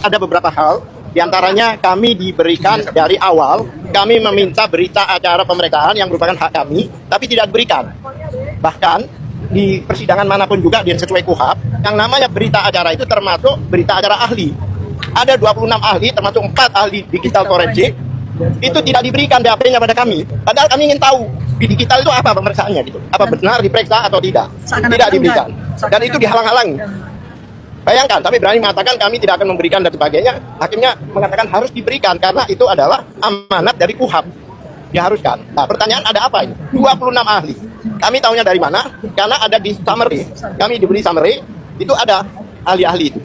ada beberapa hal. Di antaranya kami diberikan dari awal, kami meminta berita acara pemeriksaan yang merupakan hak kami, tapi tidak diberikan. Bahkan di persidangan manapun juga dan sesuai KUHP, yang namanya berita acara itu termasuk berita acara ahli. Ada 26 ahli, termasuk 4 ahli digital forensik, itu tidak diberikan DAP-nya pada kami. Padahal kami ingin tahu di digital itu apa pemeriksaannya gitu, apa benar diperiksa atau tidak. Tidak diberikan, dan itu dihalang-halangi. Bayangkan, tapi berani mengatakan kami tidak akan memberikan dan sebagainya. Hakimnya mengatakan harus diberikan karena itu adalah amanat dari KUHP. Diharuskan. Nah, pertanyaan ada apa ini? 26 ahli. Kami tahunya dari mana? Karena ada di summary. Kami diberi summary, itu ada ahli-ahli itu.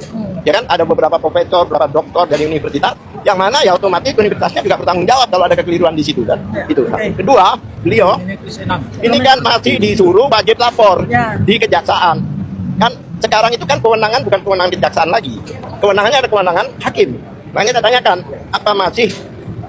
Ya kan, ada beberapa profesor, beberapa doktor dari universitas, yang mana ya otomatis universitasnya juga bertanggung jawab kalau ada kekeliruan di situ kan. Itu. Nah, kedua, beliau ini kan masih disuruh wajib lapor di kejaksaan. Kan sekarang itu kan kewenangan bukan kewenangan kejaksaan lagi. Kewenangannya ada kewenangan hakim. Makanya saya tanyakan, apa masih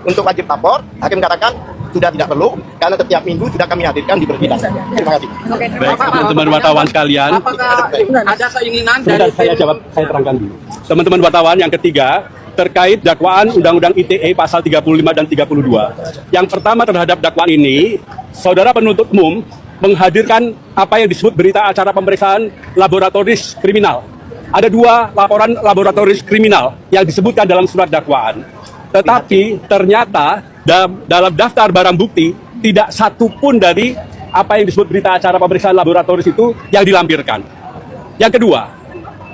untuk wajib lapor? Hakim katakan sudah tidak perlu karena setiap minggu sudah kami hadirkan di persidangan. Terima kasih. Baik, teman-teman wartawan sekalian. Apakah ada keinginan dari saya jawab, saya terangkan dulu. Teman-teman wartawan, yang ketiga terkait dakwaan Undang-Undang ITE pasal 35 dan 32. Yang pertama terhadap dakwaan ini, saudara penuntut umum menghadirkan apa yang disebut berita acara pemeriksaan laboratoris kriminal. Ada 2 laporan laboratoris kriminal yang disebutkan dalam surat dakwaan. Tetapi ternyata dalam daftar barang bukti tidak satu pun dari apa yang disebut berita acara pemeriksaan laboratoris itu yang dilampirkan. Yang kedua,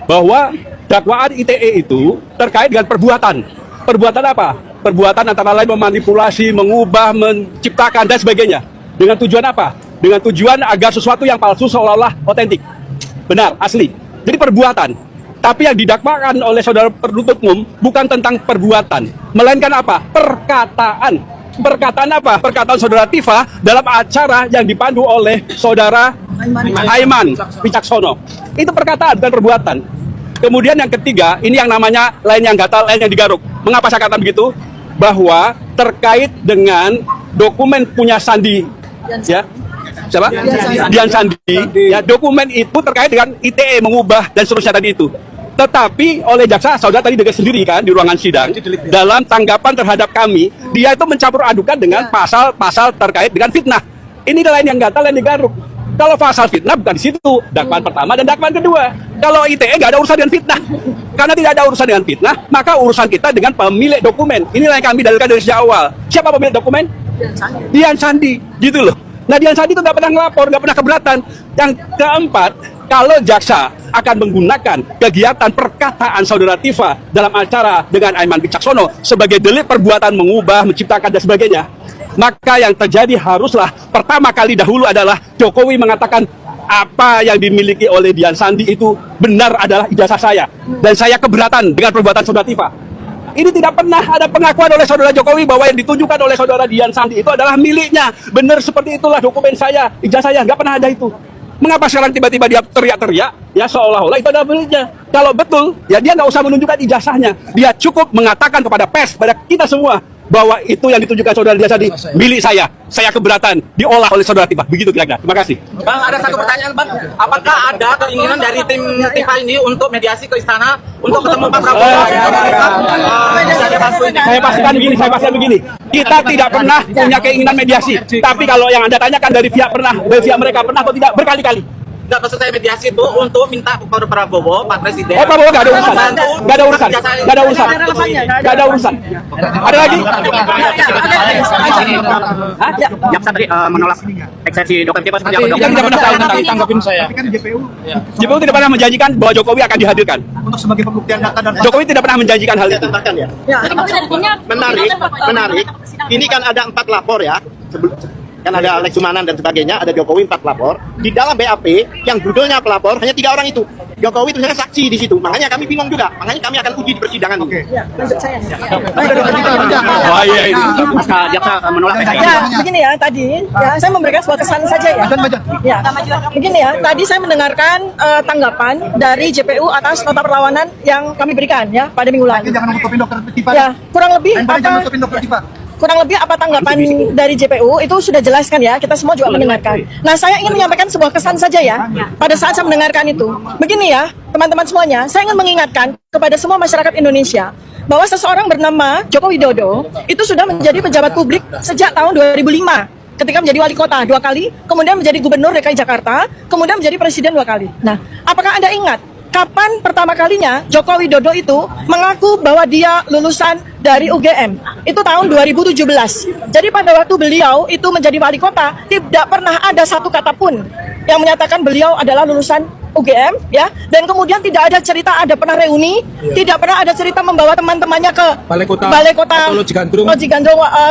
bahwa dakwaan ITE itu terkait dengan perbuatan. Perbuatan apa? Perbuatan antara lain memanipulasi, mengubah, menciptakan dan sebagainya. Dengan tujuan apa? Dengan tujuan agar sesuatu yang palsu seolah-olah otentik. Benar, asli. Jadi perbuatan. Tapi yang didakwakan oleh saudara penuntut umum bukan tentang perbuatan, melainkan apa? Perkataan. Perkataan apa? Perkataan saudara Tifa dalam acara yang dipandu oleh saudara Aiman Wicaksono. Itu perkataan, bukan perbuatan. Kemudian yang ketiga, ini yang namanya lain yang gatal, lain yang digaruk. Mengapa saya katakan begitu? Bahwa terkait dengan dokumen punya Sandi, ya. Siapa? Dian Sandi. Ya, dokumen itu terkait dengan ITE mengubah dan seterusnya tadi itu. Tetapi oleh jaksa, saudara tadi dengar sendiri kan di ruangan sidang, dalam tanggapan terhadap kami, dia itu mencampur adukan dengan pasal-pasal terkait dengan fitnah. Ini lain yang gatal, lain digaruk. Kalau pasal fitnah bukan di situ, dakwaan pertama dan dakwaan kedua. Kalau ITE nggak ada urusan dengan fitnah. Karena tidak ada urusan dengan fitnah, maka urusan kita dengan pemilik dokumen. Inilah yang kami dalilkan dari sejak awal. Siapa pemilik dokumen? Dian Sandi, gitu loh. Nah, Dian Sandi itu nggak pernah ngelapor, nggak pernah keberatan. Yang keempat, kalau jaksa akan menggunakan kegiatan perkataan saudara Tifa dalam acara dengan Aiman Wicaksono sebagai delik perbuatan mengubah, menciptakan dan sebagainya, maka yang terjadi haruslah pertama kali dahulu adalah Jokowi mengatakan apa yang dimiliki oleh Dian Sandi itu benar adalah ijazah saya, dan saya keberatan dengan perbuatan saudara Tifa. Ini tidak pernah ada pengakuan oleh saudara Jokowi bahwa yang ditunjukkan oleh saudara Dian Sandi itu adalah miliknya. Benar seperti itulah dokumen saya, ijazah saya, nggak pernah ada itu. Mengapa sekarang tiba-tiba dia teriak-teriak, ya seolah-olah itu adalah miliknya? Kalau betul, ya dia nggak usah menunjukkan ijazahnya. Dia cukup mengatakan kepada pers, pada kita semua, bahwa itu yang ditunjukkan saudara Dian Sandi milik saya keberatan, diolah oleh saudara Tifa. Begitu kira-kira. Terima kasih. Bang, ada satu pertanyaan, Bang. Apakah ada keinginan dari tim Tifa ini untuk mediasi ke istana untuk ketemu Pak Prabowo? Saya pastikan begini. Kita tidak pernah punya keinginan mediasi. Tapi kalau yang Anda tanyakan dari pihak mereka pernah atau tidak, berkali-kali. Nggak, maksud saya mediasi itu untuk minta kepada Prabowo, Pak Presiden. Oh, Prabowo nggak ada urusan. Nggak ada urusan. Ada lagi? Jaksa tadi menolak eksepsi Dr. Tifa seperti apa, Dok? Yang tidak pernah tahu tentang tanggapin saya. JPU tidak pernah menjanjikan bahwa Jokowi akan dihadirkan. Untuk sebagai pembuktian data dan Jokowi tidak pernah menjanjikan hal itu. Menarik. Ini kan ada 4 lapor ya. Kan ada Alex Sumanan dan sebagainya, ada Jokowi 4 pelapor. Di dalam BAP yang judulnya pelapor hanya 3 orang itu. Jokowi itu hanya saksi di situ. Makanya kami bingung juga. Makanya kami akan uji di persidangan. Oke. Wah, iya ini. Pasca jaksa menolak PK. Ya, begini ya tadi, ya saya memberikan sebuah kesan saja ya. Ya, begini ya, tadi saya mendengarkan tanggapan dari JPU atas nota perlawanan yang kami berikan ya pada minggu lalu. Jangan nutupin Dr. Tifa. Ya, kurang lebih apa tanggapan dari JPU itu sudah jelaskan ya, kita semua juga mendengarkan. Nah, saya ingin menyampaikan sebuah kesan saja ya. Pada saat saya mendengarkan itu, begini ya, teman-teman semuanya, saya ingin mengingatkan kepada semua masyarakat Indonesia bahwa seseorang bernama Joko Widodo itu sudah menjadi pejabat publik sejak tahun 2005 ketika menjadi wali kota 2 kali, kemudian menjadi gubernur DKI Jakarta, kemudian menjadi presiden 2 kali. Nah, apakah Anda ingat kapan pertama kalinya Joko Widodo itu mengaku bahwa dia lulusan dari UGM? Itu tahun 2017. Jadi pada waktu beliau itu menjadi wali kota, tidak pernah ada satu kata pun yang menyatakan beliau adalah lulusan UGM, ya, dan kemudian tidak ada cerita ada pernah reuni, tidak pernah ada cerita membawa teman-temannya ke Balai Kota Lojigandrung,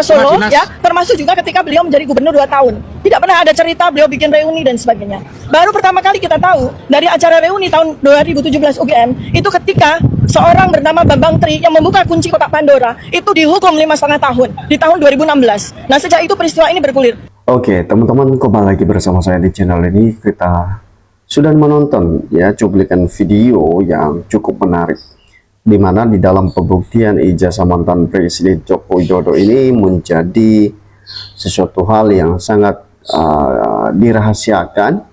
Solo, ya, termasuk juga ketika beliau menjadi gubernur 2 tahun, tidak pernah ada cerita beliau bikin reuni dan sebagainya. Baru pertama kali kita tahu dari acara reuni tahun 2017 UGM itu ketika seorang bernama Bambang Tri yang membuka kunci kotak Pandora itu dihukum 5,5 tahun di tahun 2016. Nah, sejak itu peristiwa ini bergulir. Oke, teman-teman, kembali lagi bersama saya di channel ini. Kita sudah menonton ya cuplikan video yang cukup menarik, di mana di dalam pembuktian ijazah mantan Presiden Joko Widodo ini menjadi sesuatu hal yang sangat dirahasiakan,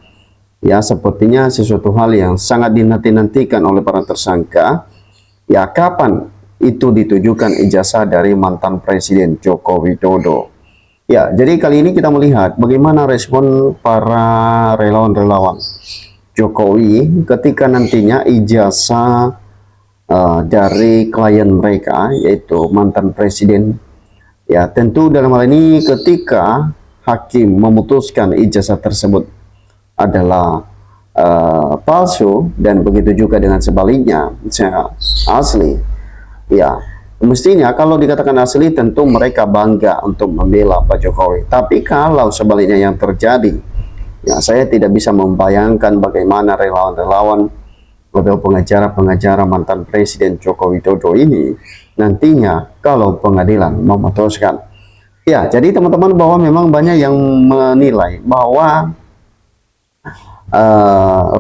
ya, sepertinya sesuatu hal yang sangat dinanti-nantikan oleh para tersangka. Ya, kapan itu ditujukan ijazah dari mantan Presiden Joko Widodo? Ya, jadi kali ini kita melihat bagaimana respon para relawan-relawan Jokowi ketika nantinya ijazah dari klien mereka, yaitu mantan presiden. Ya, tentu dalam hal ini ketika hakim memutuskan ijazah tersebut adalah palsu, dan begitu juga dengan sebaliknya asli. Ya, mestinya kalau dikatakan asli tentu mereka bangga untuk membela Pak Jokowi. Tapi kalau sebaliknya yang terjadi, ya, saya tidak bisa membayangkan bagaimana relawan-relawan atau pengacara-pengacara mantan Presiden Joko Widodo ini nantinya kalau pengadilan memutuskan. Ya, jadi teman-teman, bahwa memang banyak yang menilai bahwa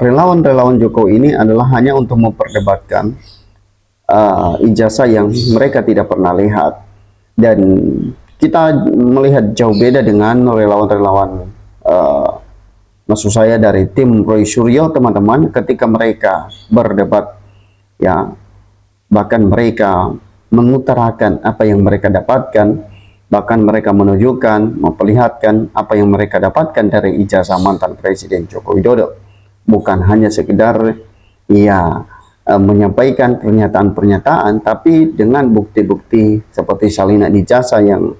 relawan-relawan Jokowi ini adalah hanya untuk memperdebatkan ijazah yang mereka tidak pernah lihat. Dan kita melihat jauh beda dengan relawan-relawan maksud saya dari tim Roy Suryo, teman-teman, ketika mereka berdebat, ya, bahkan mereka mengutarakan apa yang mereka dapatkan, bahkan mereka menunjukkan, memperlihatkan apa yang mereka dapatkan dari ijazah mantan Presiden Joko Widodo. Bukan hanya sekedar ya menyampaikan pernyataan-pernyataan, tapi dengan bukti-bukti seperti salinan ijazah yang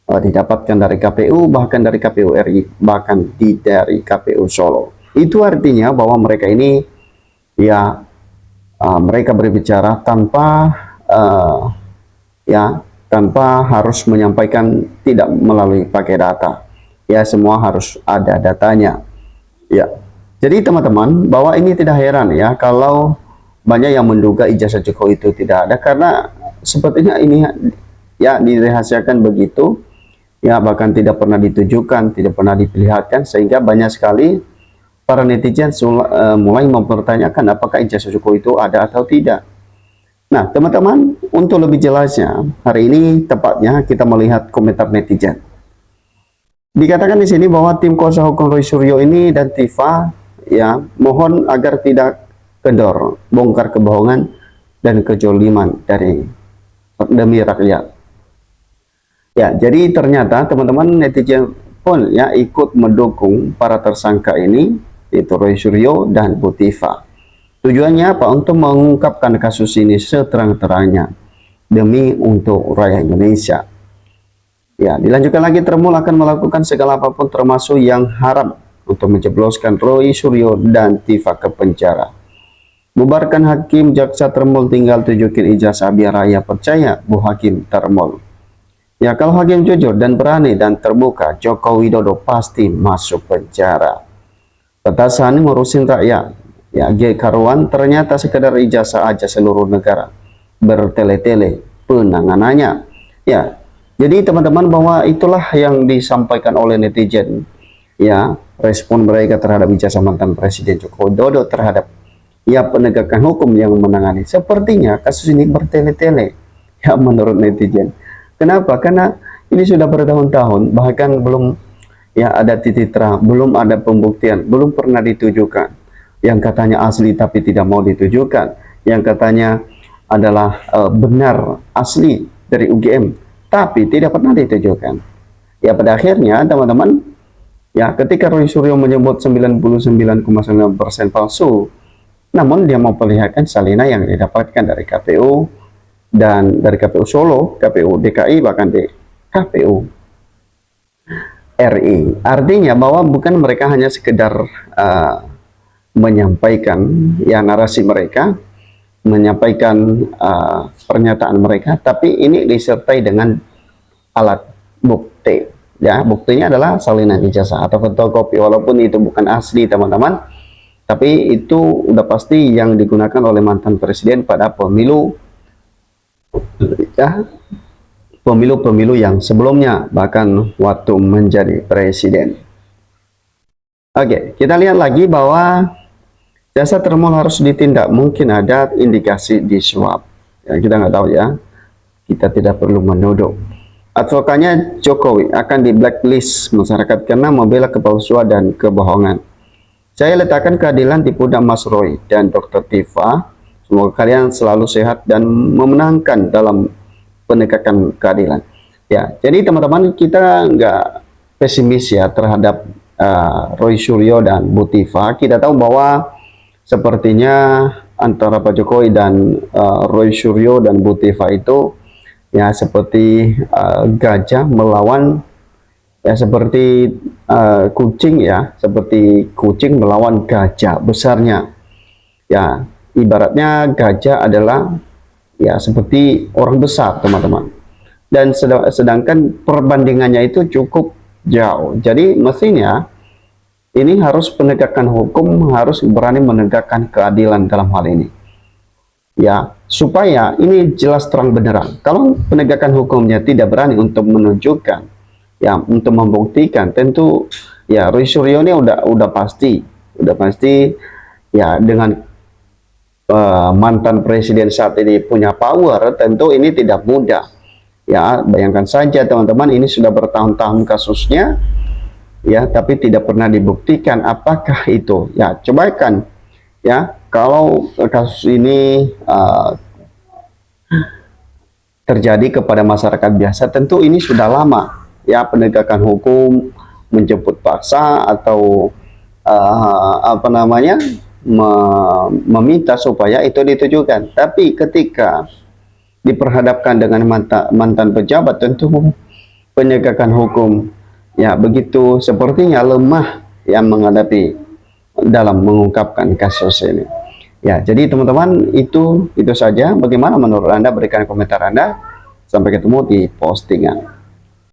didapatkan dari KPU, bahkan dari KPU RI, bahkan dari KPU Solo. Itu artinya bahwa mereka ini ya mereka berbicara tanpa tanpa harus menyampaikan, tidak melalui pakai data. Ya, semua harus ada datanya. Ya. Jadi teman-teman, bahwa ini tidak heran ya kalau banyak yang menduga ijazah Jokowi itu tidak ada, karena sepertinya ini ya dirahasiakan begitu. Ya, bahkan tidak pernah ditujukan, tidak pernah diperlihatkan, sehingga banyak sekali para netizen mulai mempertanyakan apakah ijazah Jokowi itu ada atau tidak. Nah, teman-teman, untuk lebih jelasnya, hari ini tepatnya kita melihat komentar netizen. Dikatakan di sini bahwa tim kuasa hukum Roy Suryo ini dan Tifa ya mohon agar tidak kendor, bongkar kebohongan dan kejoliman demi rakyat. Ya, jadi ternyata teman-teman netizen pun ya ikut mendukung para tersangka ini, yaitu Roy Suryo dan Bu Tifa. Tujuannya apa? Untuk mengungkapkan kasus ini seterang-terangnya demi untuk rakyat Indonesia. Ya, dilanjutkan lagi, Termul akan melakukan segala apapun termasuk yang haram untuk menjebloskan Roy Suryo dan Tifa ke penjara. Bubarkan hakim jaksa Termul, tinggal tunjukin ijazah biar rakyat percaya Bu Hakim Termul. Ya, kalau hakim jujur dan berani dan terbuka, Joko Widodo pasti masuk penjara. Petasan ngurusin rakyat. Ya, G. Karuan ternyata sekedar ijazah aja seluruh negara bertele-tele penanganannya. Ya, jadi teman-teman, bahwa itulah yang disampaikan oleh netizen. Ya, respon mereka terhadap ijazah mantan Presiden Joko Widodo terhadap ya penegakan hukum yang menangani. Sepertinya kasus ini bertele-tele. Ya, menurut netizen. Kenapa? Karena ini sudah bertahun-tahun, bahkan belum ya ada titik terang, belum ada pembuktian, belum pernah ditujukan. Yang katanya asli tapi tidak mau ditujukan, yang katanya adalah benar asli dari UGM, tapi tidak pernah ditujukan. Ya pada akhirnya teman-teman, ya ketika Roy Suryo menyebut 99,9% palsu, namun dia memperlihatkan salinan yang didapatkan dari KPU dan dari KPU Solo, KPU DKI, bahkan di KPU RI. Artinya bahwa bukan mereka hanya sekedar menyampaikan ya narasi mereka, menyampaikan pernyataan mereka, tapi ini disertai dengan alat bukti. Ya, buktinya adalah salinan ijazah atau fotokopi, walaupun itu bukan asli teman-teman, tapi itu udah pasti yang digunakan oleh mantan presiden pada pemilu, ya, pemilu-pemilu yang sebelumnya, bahkan waktu menjadi presiden. Oke, kita lihat lagi bahwa jasa termohon harus ditindak, mungkin ada indikasi disuap. Ya, kita nggak tahu ya, kita tidak perlu menuduh. Advokatnya Jokowi akan di blacklist masyarakat karena membela kepalsuan dan kebohongan. Saya letakkan keadilan di pundak Mas Roy dan Dr. Tifa. Semoga kalian selalu sehat dan memenangkan dalam penegakan keadilan. Ya, jadi teman-teman, kita nggak pesimis ya terhadap Roy Suryo dan Bu Tifa. Kita tahu bahwa sepertinya antara Pak Jokowi dan Roy Suryo dan Bu Tifa itu ya seperti gajah melawan, ya seperti kucing ya, seperti kucing melawan gajah besarnya. Ya, ibaratnya gajah adalah ya seperti orang besar teman-teman. Dan sedangkan perbandingannya itu cukup jauh. Jadi mestinya ini harus penegakan hukum, harus berani menegakkan keadilan dalam hal ini. Ya, supaya ini jelas terang benderang. Kalau penegakan hukumnya tidak berani untuk menunjukkan, ya untuk membuktikan, tentu ya Roy Suryo ini udah pasti ya dengan mantan presiden saat ini punya power, tentu ini tidak mudah. Ya, bayangkan saja teman-teman, ini sudah bertahun-tahun kasusnya, ya, tapi tidak pernah dibuktikan apakah itu. Ya, coba kan, ya, kalau kasus ini terjadi kepada masyarakat biasa, tentu ini sudah lama. Ya, penegakan hukum menjemput paksa atau apa namanya, meminta supaya itu ditujukan. Tapi ketika diperhadapkan dengan mantan pejabat, tentu penegakan hukum ya begitu sepertinya lemah yang menghadapi dalam mengungkapkan kasus ini. Ya, jadi teman-teman, itu saja. Bagaimana menurut Anda? Berikan komentar Anda. Sampai ketemu di postingan.